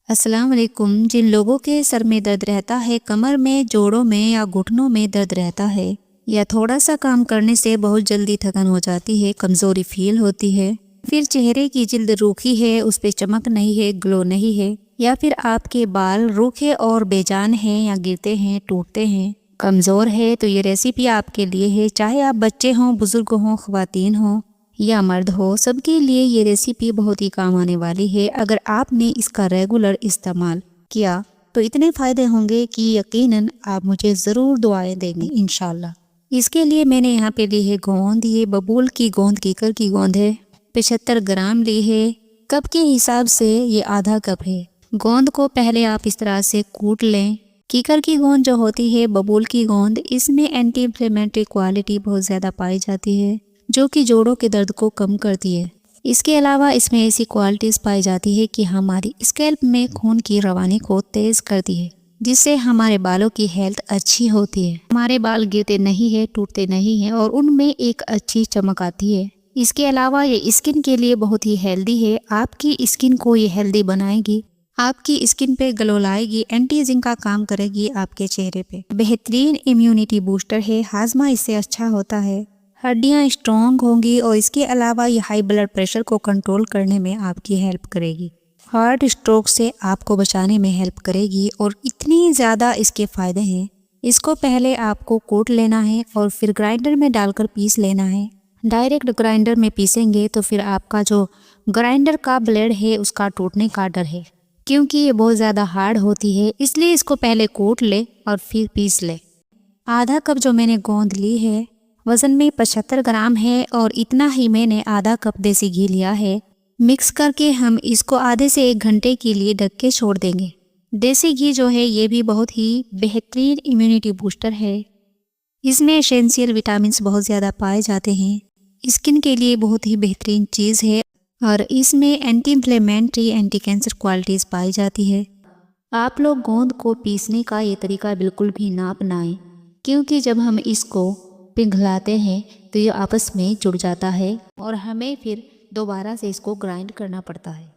अस्सलाम वालेकुम। जिन लोगों के सर में दर्द रहता है, कमर में, जोड़ों में या घुटनों में दर्द रहता है, या थोड़ा सा काम करने से बहुत जल्दी थकान हो जाती है, कमज़ोरी फील होती है, फिर चेहरे की जिल्द रूखी है, उस पर चमक नहीं है, ग्लो नहीं है, या फिर आपके बाल रूखे और बेजान हैं या गिरते हैं, टूटते हैं, कमज़ोर है, तो ये रेसिपी आपके लिए है। चाहे आप बच्चे हों, बुज़ुर्ग हों, ख़वातीन हों या मर्द हो, सबके लिए ये रेसिपी बहुत ही काम आने वाली है। अगर आपने इसका रेगुलर इस्तेमाल किया तो इतने फ़ायदे होंगे कि यकीनन आप मुझे ज़रूर दुआएं देंगे इंशाल्लाह। इसके लिए मैंने यहाँ पे ली है गोंद। ये बबूल की गोंद, कीकर की गोंद है। 75 ग्राम ली है। कप के हिसाब से ये आधा कप है। गोंद को पहले आप इस तरह से कूट लें। कीकर की गोंद जो होती है, बबूल की गोंद, इसमें एंटी इंफ्लेमेटरी क्वालिटी बहुत ज़्यादा पाई जाती है, जो कि जोड़ों के दर्द को कम करती है। इसके अलावा इसमें ऐसी क्वालिटीज़ पाई जाती है कि हमारी स्कैल्प में खून की रवानी को तेज़ करती है, जिससे हमारे बालों की हेल्थ अच्छी होती है। हमारे बाल गिरते नहीं है, टूटते नहीं हैं और उनमें एक अच्छी चमक आती है। इसके अलावा ये स्किन के लिए बहुत ही हेल्दी है। आपकी स्किन को ये हेल्दी बनाएगी, आपकी स्किन पे ग्लो लाएगी, एंटी एजिंग का काम करेगी आपके चेहरे पे। बेहतरीन इम्यूनिटी बूस्टर है, हाजमा इससे अच्छा होता है, हड्डियां स्ट्रॉन्ग होंगी और इसके अलावा ये हाई ब्लड प्रेशर को कंट्रोल करने में आपकी हेल्प करेगी, हार्ट स्ट्रोक से आपको बचाने में हेल्प करेगी और इतनी ज़्यादा इसके फ़ायदे हैं। इसको पहले आपको कूट लेना है और फिर ग्राइंडर में डालकर पीस लेना है। डायरेक्ट ग्राइंडर में पीसेंगे तो फिर आपका जो ग्राइंडर का ब्लेड है उसका टूटने का डर है, क्योंकि ये बहुत ज़्यादा हार्ड होती है। इसलिए इसको पहले कूट ले और फिर पीस ले। आधा कप जो मैंने गोंद ली है, वज़न में 75 ग्राम है और इतना ही मैंने आधा कप देसी घी लिया है। मिक्स करके हम इसको आधे से 1 घंटे के लिए ढक के छोड़ देंगे। देसी घी जो है ये भी बहुत ही बेहतरीन इम्यूनिटी बूस्टर है। इसमें एसेंशियल विटामिन्स बहुत ज़्यादा पाए जाते हैं। स्किन के लिए बहुत ही बेहतरीन चीज़ है और इसमें anti inflammatory, anti cancer qualities पाई जाती है। आप लोग गोंद को पीसने का ये तरीका बिल्कुल भी ना अपनाएं, क्योंकि जब हम इसको पिघलाते हैं तो ये आपस में जुड़ जाता है और हमें फिर दोबारा से इसको ग्राइंड करना पड़ता है।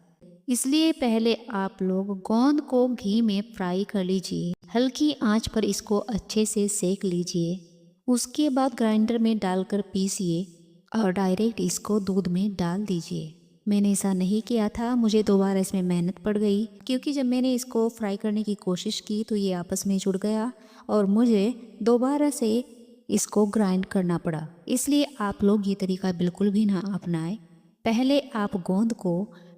इसलिए पहले आप लोग गोंद को घी में फ्राई कर लीजिए, हल्की आंच पर इसको अच्छे से सेक लीजिए। उसके बाद ग्राइंडर में डालकर पीसिए और डायरेक्ट इसको दूध में डाल दीजिए। मैंने ऐसा नहीं किया था, मुझे दोबारा इसमें मेहनत पड़ गई, क्योंकि जब मैंने इसको फ्राई करने की कोशिश की तो ये आपस में जुड़ गया और मुझे दोबारा से इसको ग्राइंड करना पड़ा। इसलिए आप लोग ये तरीका बिल्कुल भी ना अपनाएं। पहले आप गोंद को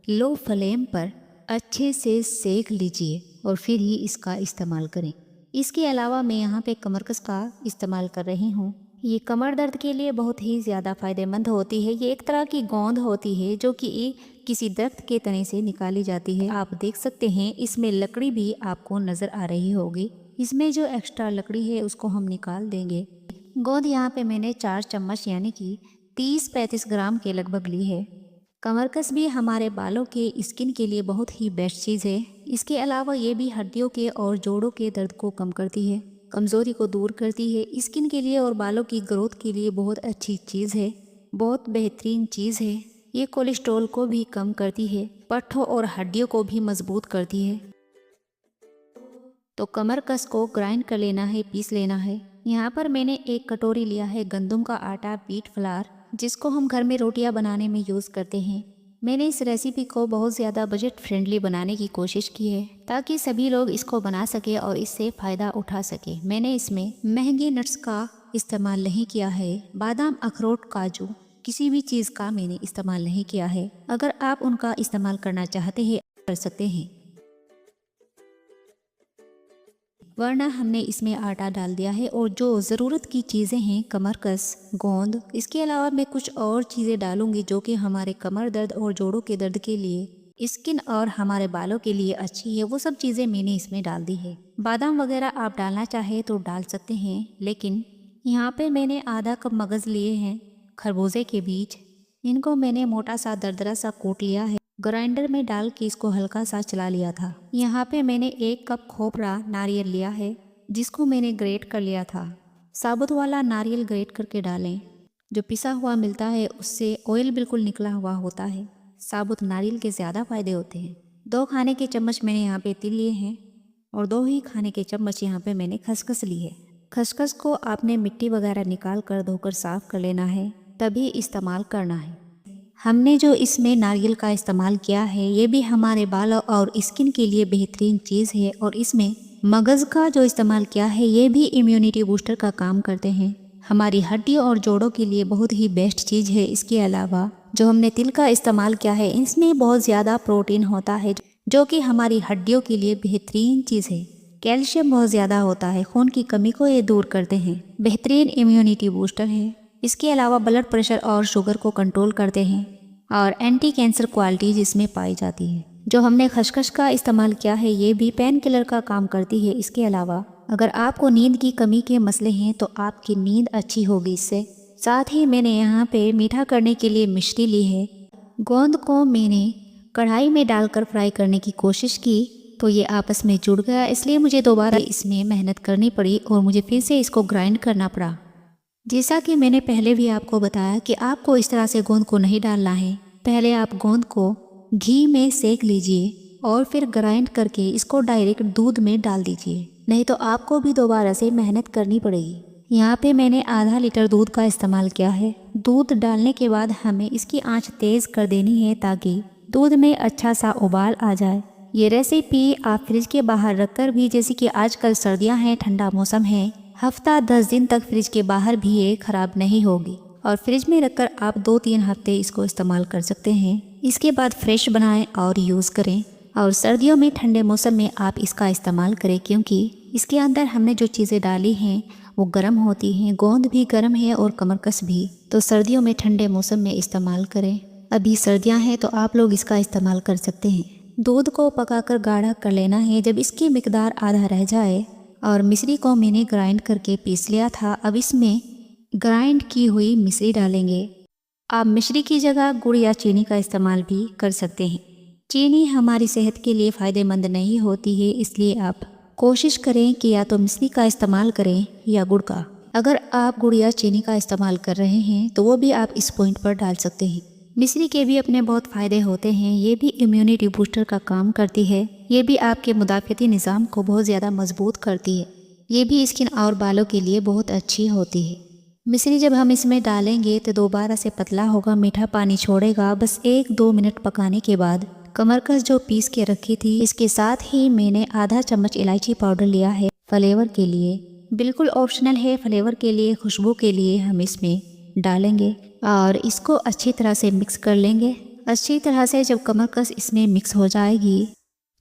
लो फ्लेम पर अच्छे से सेक लीजिए और फिर ही इसका इस्तेमाल करें। इसके अलावा मैं यहाँ पे कमरकस का इस्तेमाल कर रही हूँ। ये कमर दर्द के लिए बहुत ही ज़्यादा फ़ायदेमंद होती है। ये एक तरह की गोंद होती है जो कि किसी दरख्त के तने से निकाली जाती है। आप देख सकते हैं इसमें लकड़ी भी आपको नज़र आ रही होगी। इसमें जो एक्स्ट्रा लकड़ी है उसको हम निकाल देंगे। गोंद यहाँ पे मैंने 4 चम्मच यानी कि 30-35 ग्राम के लगभग ली है। कमरकस भी हमारे बालों के स्किन के लिए बहुत ही बेस्ट चीज़ है। इसके अलावा ये भी हड्डियों के और जोड़ों के दर्द को कम करती है, कमज़ोरी को दूर करती है। स्किन के लिए और बालों की ग्रोथ के लिए बहुत अच्छी चीज़ है, बहुत बेहतरीन चीज़ है। ये कोलेस्ट्रॉल को भी कम करती है, पट्ठों और हड्डियों को भी मजबूत करती है। तो कमरकस को ग्राइंड कर लेना है, पीस लेना है। यहाँ पर मैंने 1 कटोरी लिया है गंदम का आटा, व्हीट फ्लावर, जिसको हम घर में रोटियां बनाने में यूज़ करते हैं। मैंने इस रेसिपी को बहुत ज़्यादा बजट फ्रेंडली बनाने की कोशिश की है, ताकि सभी लोग इसको बना सके और इससे फ़ायदा उठा सके। मैंने इसमें महंगे नट्स का इस्तेमाल नहीं किया है, बादाम, अखरोट, काजू, किसी भी चीज़ का मैंने इस्तेमाल नहीं किया है। अगर आप उनका इस्तेमाल करना चाहते हैं कर सकते हैं, वरना हमने इसमें आटा डाल दिया है। और जो ज़रूरत की चीज़ें हैं, कमरकस, गोंद, इसके अलावा मैं कुछ और चीज़ें डालूंगी जो कि हमारे कमर दर्द और जोड़ों के दर्द के लिए, स्किन और हमारे बालों के लिए अच्छी है। वो सब चीज़ें मैंने इसमें डाल दी है। बादाम वगैरह आप डालना चाहे तो डाल सकते हैं, लेकिन यहाँ पे मैंने आधा कप मगज़ लिए हैं, खरबूजे के बीज। इनको मैंने मोटा सा दरदरा सा कूट लिया है, ग्राइंडर में डाल के इसको हल्का सा चला लिया था। यहाँ पे मैंने 1 कप खोपरा नारियल लिया है, जिसको मैंने ग्रेट कर लिया था। साबुत वाला नारियल ग्रेट करके डालें। जो पिसा हुआ मिलता है उससे ऑयल बिल्कुल निकला हुआ होता है। साबुत नारियल के ज़्यादा फायदे होते हैं। 2 खाने के चम्मच मैंने यहाँ पे तिल लिए हैं और 2 ही खाने के चम्मच यहाँ पे मैंने खसखस ली है। खसखस को आपने मिट्टी वगैरह निकाल कर धोकर साफ़ कर लेना है, तभी इस्तेमाल करना है। हमने जो इसमें नारियल का इस्तेमाल किया है ये भी हमारे बालों और स्किन के लिए बेहतरीन चीज़ है, और इसमें मगज़ का जो इस्तेमाल किया है ये भी इम्यूनिटी बूस्टर का काम करते हैं। हमारी हड्डियों और जोड़ों के लिए बहुत ही बेस्ट चीज़ है। इसके अलावा जो हमने तिल का इस्तेमाल किया है इसमें बहुत ज़्यादा प्रोटीन होता है जो कि हमारी हड्डियों के लिए बेहतरीन चीज़ है। कैल्शियम बहुत ज़्यादा होता है, खून की कमी को ये दूर करते हैं, बेहतरीन इम्यूनिटी बूस्टर है। इसके अलावा ब्लड प्रेशर और शुगर को कंट्रोल करते हैं और एंटी कैंसर क्वालिटीज इसमें पाई जाती है। जो हमने खसखस का इस्तेमाल किया है ये भी पेन किलर का काम करती है। इसके अलावा अगर आपको नींद की कमी के मसले हैं तो आपकी नींद अच्छी होगी इससे। साथ ही मैंने यहाँ पे मीठा करने के लिए मिश्री ली है। गोंद को मैंने कढ़ाई में डालकर फ्राई करने की कोशिश की तो ये आपस में जुड़ गया, इसलिए मुझे दोबारा इसमें मेहनत करनी पड़ी और मुझे फिर से इसको ग्राइंड करना पड़ा। जैसा कि मैंने पहले भी आपको बताया कि आपको इस तरह से गोंद को नहीं डालना है। पहले आप गोंद को घी में सेक लीजिए और फिर ग्राइंड करके इसको डायरेक्ट दूध में डाल दीजिए, नहीं तो आपको भी दोबारा से मेहनत करनी पड़ेगी। यहाँ पे मैंने आधा लीटर दूध का इस्तेमाल किया है। दूध डालने के बाद हमें इसकी आंच तेज़ कर देनी है ताकि दूध में अच्छा सा उबाल आ जाए। ये रेसिपी आप फ्रिज के बाहर रखकर भी, जैसे कि आजकल सर्दियाँ हैं, ठंडा मौसम है, हफ्ता 10 दिन तक फ्रिज के बाहर भी ये ख़राब नहीं होगी और फ्रिज में रखकर आप 2-3 हफ्ते इसको इस्तेमाल कर सकते हैं। इसके बाद फ्रेश बनाएं और यूज़ करें, और सर्दियों में ठंडे मौसम में आप इसका इस्तेमाल करें क्योंकि इसके अंदर हमने जो चीज़ें डाली हैं वो गर्म होती हैं। गोंद भी गर्म है और कमरकस भी, तो सर्दियों में ठंडे मौसम में इस्तेमाल करें। अभी सर्दियाँ हैं तो आप लोग इसका इस्तेमाल कर सकते हैं। दूध को पकाकर गाढ़ा कर लेना है। जब इसकी मिकदार आधा रह जाए, और मिश्री को मैंने ग्राइंड करके पीस लिया था, अब इसमें ग्राइंड की हुई मिश्री डालेंगे। आप मिश्री की जगह गुड़ या चीनी का इस्तेमाल भी कर सकते हैं। चीनी हमारी सेहत के लिए फ़ायदेमंद नहीं होती है, इसलिए आप कोशिश करें कि या तो मिश्री का इस्तेमाल करें या गुड़ का। अगर आप गुड़ या चीनी का इस्तेमाल कर रहे हैं तो वो भी आप इस पॉइंट पर डाल सकते हैं। मिश्री के भी अपने बहुत फ़ायदे होते हैं। ये भी इम्यूनिटी बूस्टर का काम करती है। ये भी आपके मुदाफ़ती निज़ाम को बहुत ज़्यादा मजबूत करती है। ये भी स्किन और बालों के लिए बहुत अच्छी होती है। मिश्री जब हम इसमें डालेंगे तो दोबारा से पतला होगा, मीठा पानी छोड़ेगा। बस 1-2 मिनट पकाने के बाद कमरकस जो पीस के रखी थी, इसके साथ ही मैंने आधा चम्मच इलायची पाउडर लिया है फ्लेवर के लिए। बिल्कुल ऑप्शनल है, फ्लेवर के लिए, खुशबू के लिए हम इसमें डालेंगे और इसको अच्छी तरह से मिक्स कर लेंगे। अच्छी तरह से जब कमरकस इसमें मिक्स हो जाएगी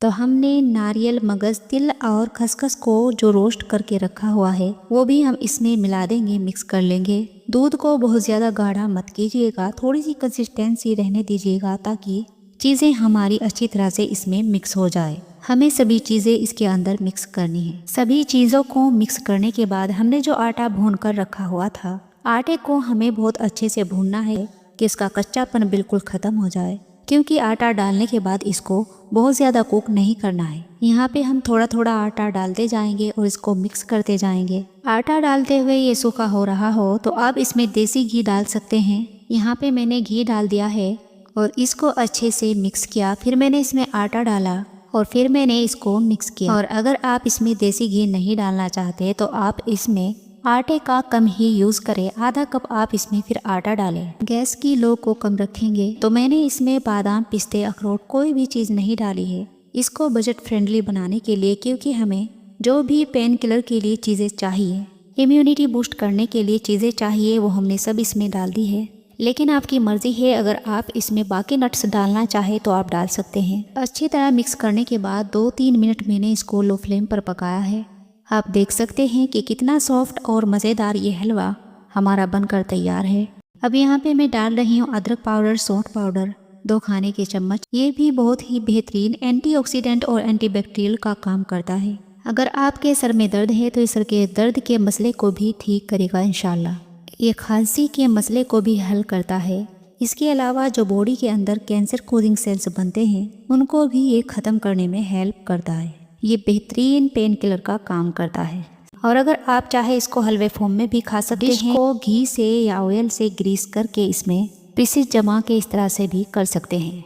तो हमने नारियल, मगज़, तिल और खसखस को जो रोस्ट करके रखा हुआ है वो भी हम इसमें मिला देंगे, मिक्स कर लेंगे। दूध को बहुत ज़्यादा गाढ़ा मत कीजिएगा, थोड़ी सी कंसिस्टेंसी रहने दीजिएगा ताकि चीज़ें हमारी अच्छी तरह से इसमें मिक्स हो जाए। हमें सभी चीज़ें इसके अंदर मिक्स करनी है। सभी चीज़ों को मिक्स करने के बाद हमने जो आटा भून कर रखा हुआ था, आटे को हमें बहुत अच्छे से भूनना है कि इसका कच्चापन बिल्कुल ख़त्म हो जाए, क्योंकि आटा डालने के बाद इसको बहुत ज़्यादा कुक नहीं करना है। यहाँ पे हम थोड़ा थोड़ा आटा डालते जाएंगे और इसको मिक्स करते जाएंगे। आटा डालते हुए ये सूखा हो रहा हो तो आप इसमें देसी घी डाल सकते हैं। यहाँ पे मैंने घी डाल दिया है और इसको अच्छे से मिक्स किया। फिर मैंने इसमें आटा डाला और फिर मैंने इसको मिक्स किया। और अगर आप इसमें देसी घी नहीं डालना चाहते तो आप इसमें आटे का कम ही यूज़ करें। आधा कप आप इसमें फिर आटा डालें। गैस की लो को कम रखेंगे। तो मैंने इसमें बादाम, पिस्ते, अखरोट कोई भी चीज़ नहीं डाली है इसको बजट फ्रेंडली बनाने के लिए, क्योंकि हमें जो भी पेन किलर के लिए चीज़ें चाहिए, इम्यूनिटी बूस्ट करने के लिए चीज़ें चाहिए, वो हमने सब इसमें डाल दी है। लेकिन आपकी मर्ज़ी है, अगर आप इसमें बाकी नट्स डालना चाहे तो आप डाल सकते हैं। अच्छी तरह मिक्स करने के बाद 2-3 मिनट मैंने इसको लो फ्लेम पर पकाया है। आप देख सकते हैं कि कितना सॉफ्ट और मज़ेदार ये हलवा हमारा बनकर तैयार है। अब यहाँ पे मैं डाल रही हूँ अदरक पाउडर, सौंठ पाउडर 2 खाने के चम्मच। ये भी बहुत ही बेहतरीन एंटीऑक्सीडेंट और एंटीबैक्टीरियल का काम करता है। अगर आपके सर में दर्द है तो इस सर के दर्द के मसले को भी ठीक करेगा इंशाल्लाह। ये खांसी के मसले को भी हल करता है। इसके अलावा जो बॉडी के अंदर कैंसर कोजिंग सेल्स बनते हैं उनको भी ये ख़त्म करने में हेल्प करता है। ये बेहतरीन पेन किलर का काम करता है। और अगर आप चाहे इसको हलवे फॉर्म में भी खा सकते हैं। इसको घी से या ऑयल से ग्रीस करके इसमें पीसेस जमा के इस तरह से भी कर सकते हैं।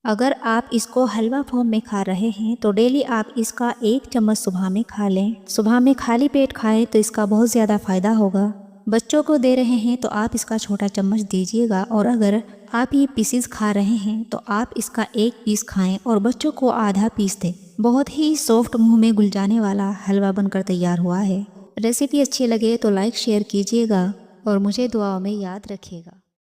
अगर आप इसको हलवा फॉर्म में खा रहे हैं तो डेली आप इसका 1 चम्मच सुबह में खा लें। सुबह में खाली पेट खाएं तो इसका बहुत ज़्यादा फ़ायदा होगा। बच्चों को दे रहे हैं तो आप इसका छोटा चम्मच दीजिएगा, और अगर आप ये पीसेस खा रहे हैं तो आप इसका 1 पीस खाएं और बच्चों को आधा पीस दें। बहुत ही सॉफ्ट, मुंह में घुल जाने वाला हलवा बनकर तैयार हुआ है। रेसिपी अच्छी लगे तो लाइक शेयर कीजिएगा और मुझे दुआओं में याद रखिएगा।